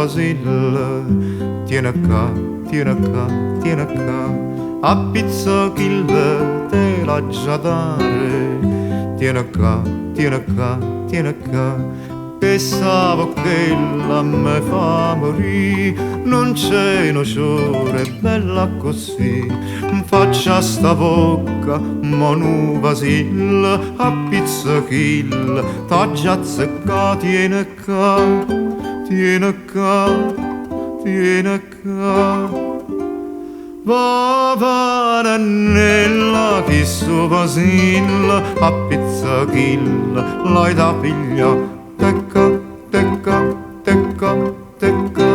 vasil, tiene acá, tiene acá, tiene acá, a pizza kill te la già dare, tiene acá, tiene acá, tiene acá, pensavo che la me fa morire, non c'è un'ore bella così, faccia sta bocca, monu vasil, a pizza kill, t'ha già zecca, tiene acá, tiene acá, tiene acá. Va nella chi su vasil, a pizza kill, l'hai da piglia, tecca, tecca, tecca, tecca.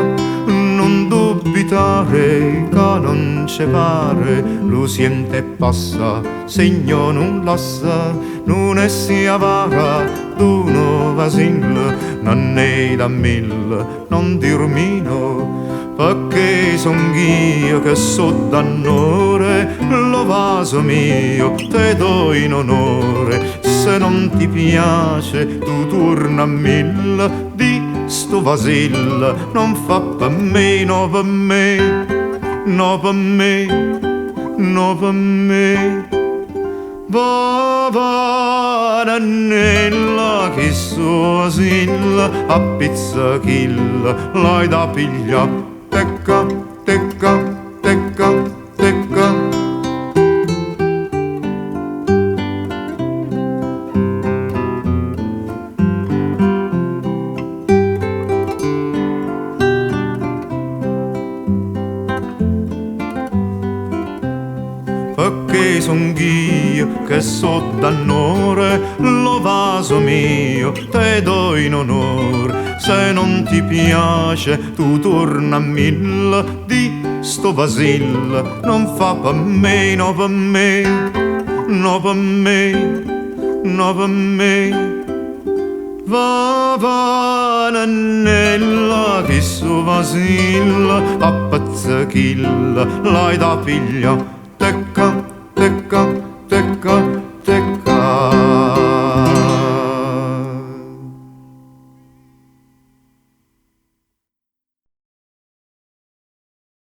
Non dubitare che non ci pare, lo siente e passa, segno non lassa, non è sia vara, d'uno vasil, non è da mille, non dirmi no, perché son io che so d'annore, lo vaso mio te do in onore, se non ti piace tu torna a mille, di sto vasil non fa per me, no per me, no per me, no per me. Va nella che so vasil, a pizza kill, l'hai da piglia, tecca, tecca, tecca, tecca. Perché son io che so d'annore, lo vaso mio te do in onore, se non ti piace tu torna a mille, di sto vasil non fa per me, no per me, no per me, no per me. Va nella che so vasil, a pezza kill, l'hai da piglia, tecca, tecca, tecca.